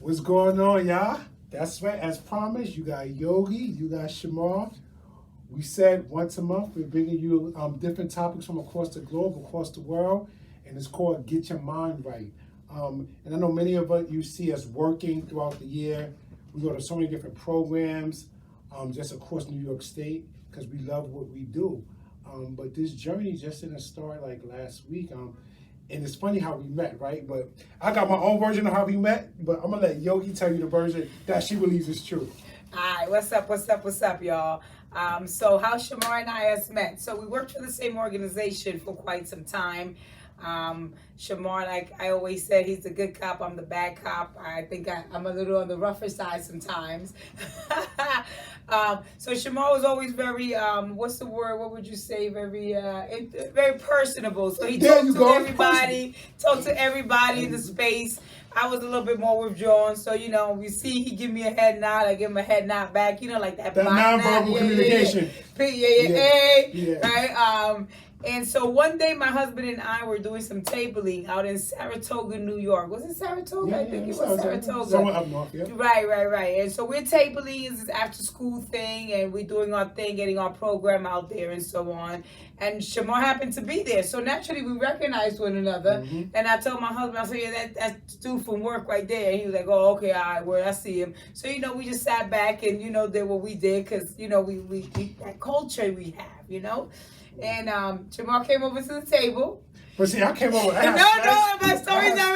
What's going on, y'all? That's right. As promised, you got Yogi, you got Shamar. We said once a month we're bringing you different topics from across the globe, across the world, and it's called Get Your Mind Right. And I know many of you see us working throughout the year. We go to so many different programs just across New York State because we love what we do. But this journey just didn't start like last week. And it's funny how we met, right? But I got my own version of how we met, but I'm gonna let Yogi tell you the version that she believes is true. All right, what's up, y'all? So how Shamar and I has met. So we worked for the same organization for quite some time. Shamar, like I always said, he's the good cop, I'm the bad cop. I think I'm a little on the rougher side sometimes. So Shamar was always very, what's the word? What would you say? Very personable. So he talked to everybody in the space. I was a little bit more withdrawn, so we see he give me a head nod, I give him a head nod back, like that nonverbal communication. Yeah. Right? And so one day my husband and I were doing some tabling out in Saratoga, New York. Was it Saratoga? I think it was Saratoga. Somewhere up north, yeah. Right. And so we're tabling, it's this after school thing, and we're doing our thing, getting our program out there and so on. And Shamar happened to be there. So naturally we recognized one another. Mm-hmm. And I told my husband, I said, yeah, that's dude from work right there. And he was like, oh, okay, all right, word, I see him. So, we just sat back and, did what we did because, we that culture we have, And Shamar came over to the table. But see, I came over. My story's not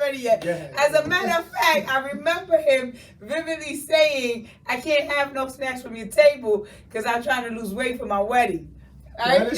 ready yet. Yeah. As a matter of fact, I remember him vividly saying, I can't have no snacks from your table because I'm trying to lose weight for my wedding. Right? You did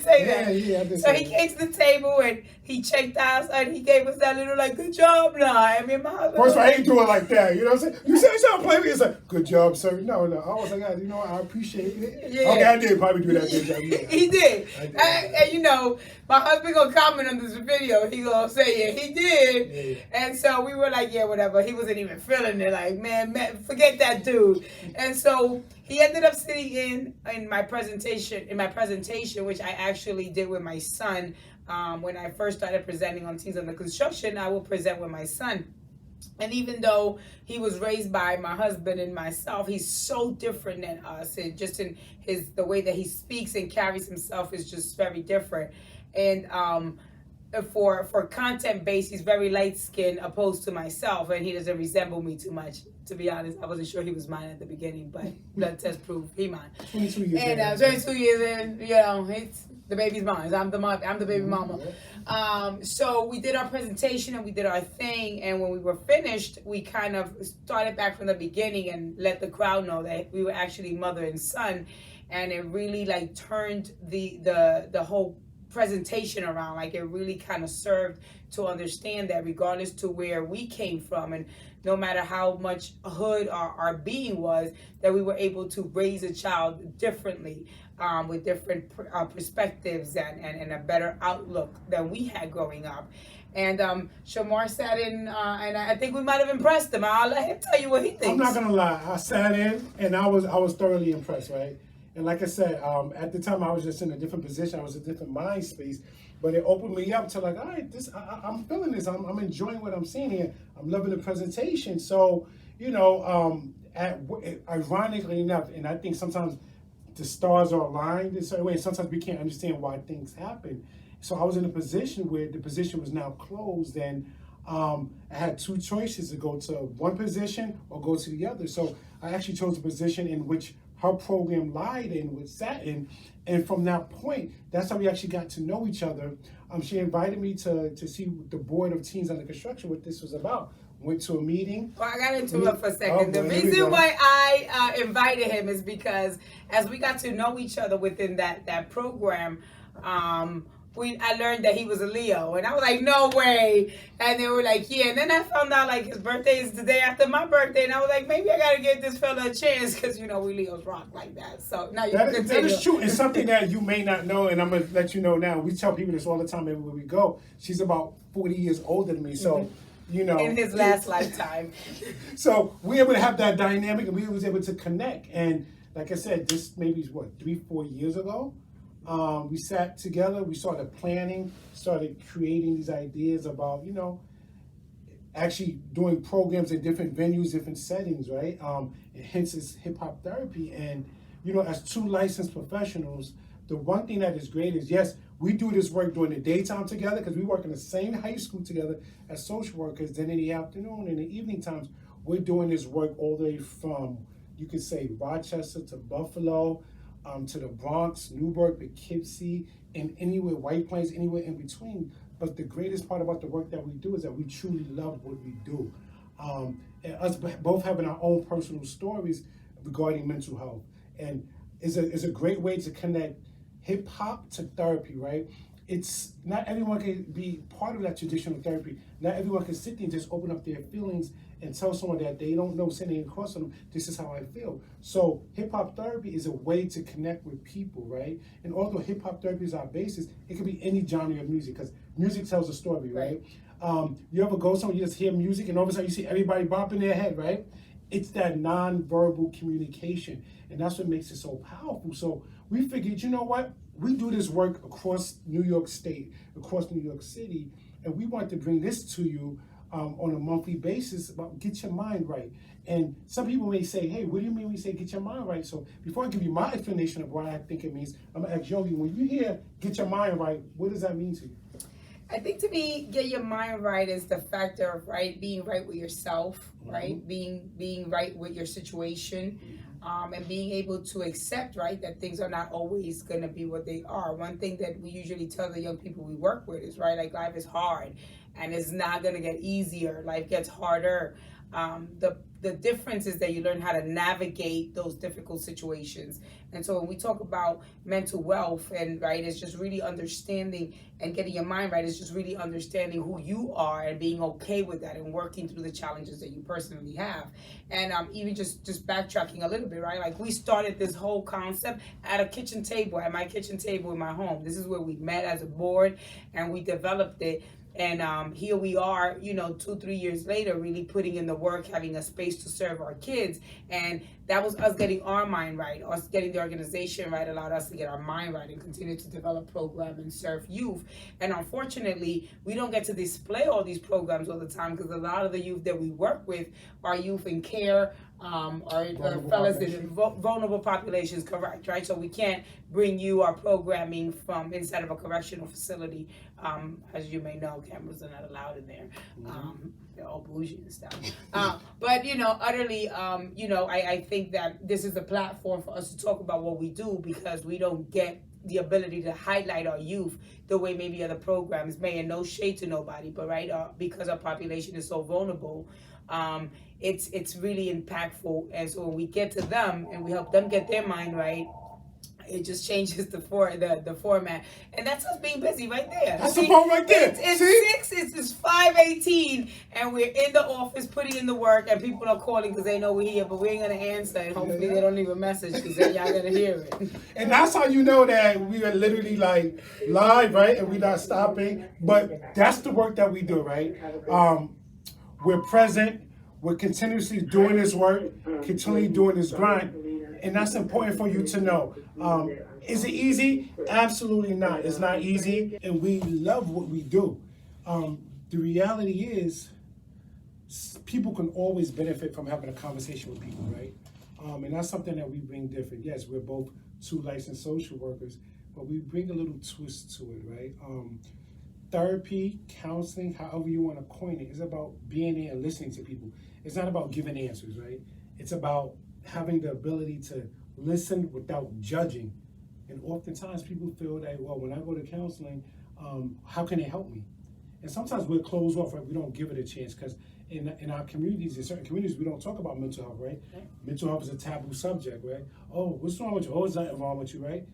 say that. Yeah, I did so say he came to the table and he checked us and he gave us that little good job now. I mean, my husband. First of all, I ain't do it like that. You know what I'm saying? You said something play me. It's like, good job, sir. No. I was like, I appreciate it. Yeah. Okay, I did probably do that good job. Yeah. He did. And my husband gonna comment on this video. He gonna say, yeah, he did. Yeah. And so we were like, yeah, whatever. He wasn't even feeling it. Like, man, forget that dude. And so he ended up sitting in my presentation, which I actually did with my son. When I first started presenting on Teens Under Construction, I will present with my son. And even though he was raised by my husband and myself, he's so different than us. And just in the way that he speaks and carries himself is just very different. And for content based, he's very light skinned opposed to myself, and he doesn't resemble me too much. To be honest, I wasn't sure he was mine at the beginning, but blood test proved he mine. 22 years. And 22 years in, it's the baby's mine. I'm the baby mama. So we did our presentation and we did our thing, and when we were finished, we kind of started back from the beginning and let the crowd know that we were actually mother and son, and it really turned the whole presentation around. It really kind of served to understand that regardless to where we came from and no matter how much hood our being was, that we were able to raise a child differently, with different perspectives and a better outlook than we had growing up. And Shamar sat in, and I think we might have impressed him. I'll let him tell you what he thinks. I'm not gonna lie, I sat in and I was thoroughly impressed, right? And like I said, at the time I was just in a different position, I was in a different mind space, but it opened me up to all right, I'm feeling this, I'm enjoying what I'm seeing here, I'm loving the presentation. So, ironically enough, and I think sometimes the stars are aligned in a certain way, and sometimes we can't understand why things happen. So I was in a position where the position was now closed, and I had two choices to go to one position or go to the other. So I actually chose a position in which her program lied in, which sat in, and from that point, that's how we actually got to know each other. She invited me to see the Board of Teens Under Construction, what this was about. Went to a meeting. Well, I got to interrupt for a second. The reason why I invited him is because as we got to know each other within that program, I learned that he was a Leo, and I was like, no way. And they were like, yeah. And then I found out his birthday is the day after my birthday, and I was like, maybe I gotta give this fella a chance because we Leos rock like that. So now you can continue. That is true. It's something that you may not know, and I'm gonna let you know now. We tell people this all the time everywhere we go. She's about 40 years older than me, so. In his last lifetime. So we were able to have that dynamic, and we was able to connect. And like I said, this maybe 3-4 years ago, we sat together, we started planning, started creating these ideas about, actually doing programs in different venues, different settings, right? And hence it's hip hop therapy. And as two licensed professionals, the one thing that is great is, yes, we do this work during the daytime together because we work in the same high school together as social workers. Then in the afternoon, in the evening times, we're doing this work all the way from, you could say, Rochester to Buffalo, to the Bronx, Newburgh, Poughkeepsie, and anywhere, White Plains, anywhere in between. But the greatest part about the work that we do is that we truly love what we do. And us both having our own personal stories regarding mental health. And it's a great way to connect hip hop to therapy, right? It's not everyone can be part of that traditional therapy. Not everyone can sit there and just open up their feelings and tell someone that they don't know sitting across from them, this is how I feel. So hip hop therapy is a way to connect with people, right? And although hip hop therapy is our basis, it could be any genre of music because music tells a story, right? You ever go somewhere, you just hear music and all of a sudden you see everybody bopping their head, right? It's that non-verbal communication, and that's what makes it so powerful. So we figured, you know what? We do this work across New York State, across New York City, and we want to bring this to you on a monthly basis about get your mind right. And some people may say, hey, what do you mean when you say get your mind right? So before I give you my explanation of what I think it means, I'm gonna ask Yogi, when you hear get your mind right, what does that mean to you? I think to me, get your mind right is the factor of being right with yourself, right? Being right with your situation, and being able to accept, that things are not always going to be what they are. One thing that we usually tell the young people we work with is, life is hard and it's not going to get easier. Life gets harder. The difference is that you learn how to navigate those difficult situations. And so when we talk about mental wealth and it's just really understanding and getting your mind right, it's just really understanding who you are and being okay with that and working through the challenges that you personally have. And even just backtracking a little bit, we started this whole concept at a kitchen table, at my kitchen table in my home. This is where we met as a board and we developed it. And here we are, 2-3 years later, really putting in the work, having a space to serve our kids. And that was us getting our mind right, us getting the organization right, allowed us to get our mind right and continue to develop programs and serve youth. And unfortunately, we don't get to display all these programs all the time because a lot of the youth that we work with are youth in care, or fellas in vulnerable populations, correct, right? So we can't bring you our programming from inside of a correctional facility. As you may know, cameras are not allowed in there. They're all bougie and stuff. But utterly, I think that this is a platform for us to talk about what we do because we don't get the ability to highlight our youth the way maybe other programs may, and no shade to nobody, but because our population is so vulnerable, it's really impactful. And so when we get to them and we help them get their mind right, it just changes the format, and that's us being busy right there. That's the part right there. It's 5:18, and we're in the office putting in the work, and people are calling because they know we're here, but we ain't gonna answer. And hopefully they don't leave a message because then y'all gonna hear it. And that's how you know that we are literally live, right? And we're not stopping. But that's the work that we do, right? We're present. We're continuously doing this work, continually doing this grind. And that's important for you to know. Is it easy? Absolutely not. It's not easy. And we love what we do. The reality is, people can always benefit from having a conversation with people, right? And that's something that we bring different. Yes, we're both two licensed social workers, but we bring a little twist to it, right? Therapy, counseling, however you want to coin it, is about being there and listening to people. It's not about giving answers, right? It's about having the ability to listen without judging. And oftentimes people feel that, well, when I go to counseling, how can it help me? And sometimes we're closed off, right? We don't give it a chance because in our communities, in certain communities, we don't talk about mental health, right? Okay. Mental health is a taboo subject, right? Oh, what's wrong with you? Oh, there's nothing wrong with you, right?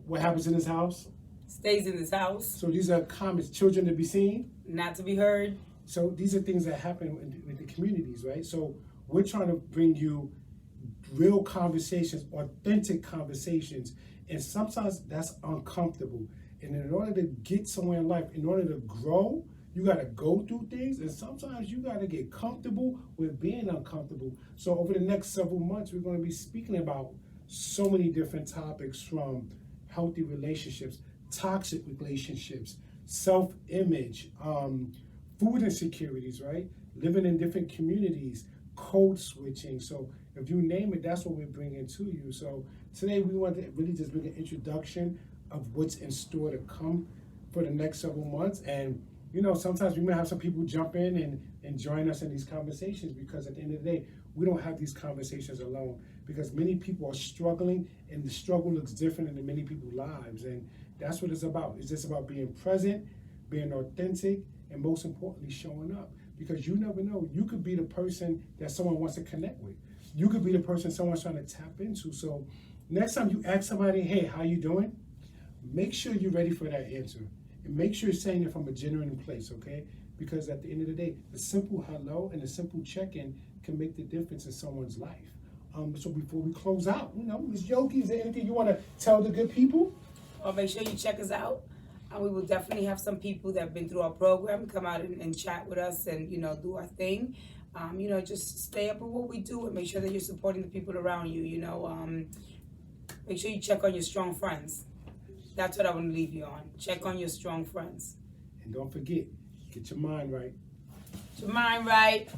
What happens in this house? Stays in this house. So these are comments, children to be seen. Not to be heard. So these are things that happen with the communities, right? So we're trying to bring you real conversations, authentic conversations, and sometimes that's uncomfortable. And in order to get somewhere in life, in order to grow, you got to go through things, and sometimes you got to get comfortable with being uncomfortable. So over the next several months, we're going to be speaking about so many different topics, from healthy relationships, toxic relationships, self-image, food insecurities, right? Living in different communities, code switching. So if you name it, that's what we're bringing to you. So today we want to really just bring an introduction of what's in store to come for the next several months. And sometimes we may have some people jump in and join us in these conversations, because at the end of the day, we don't have these conversations alone, because many people are struggling, and the struggle looks different in many people's lives. And that's what it's about. It's just about being present, being authentic, and most importantly, showing up. Because you never know, you could be the person that someone wants to connect with. You could be the person someone's trying to tap into. So next time you ask somebody, hey, how you doing? Make sure you're ready for that answer. And make sure you're saying it from a genuine place, okay? Because at the end of the day, the simple hello and the simple check-in can make the difference in someone's life. So before we close out, Ms. Yogi, is there anything you want to tell the good people? Well, make sure you check us out. We will definitely have some people that have been through our program come out and chat with us and, do our thing. Just stay up with what we do and make sure that you're supporting the people around you, Make sure you check on your strong friends. That's what I want to leave you on. Check on your strong friends. And don't forget, get your mind right. Get your mind right.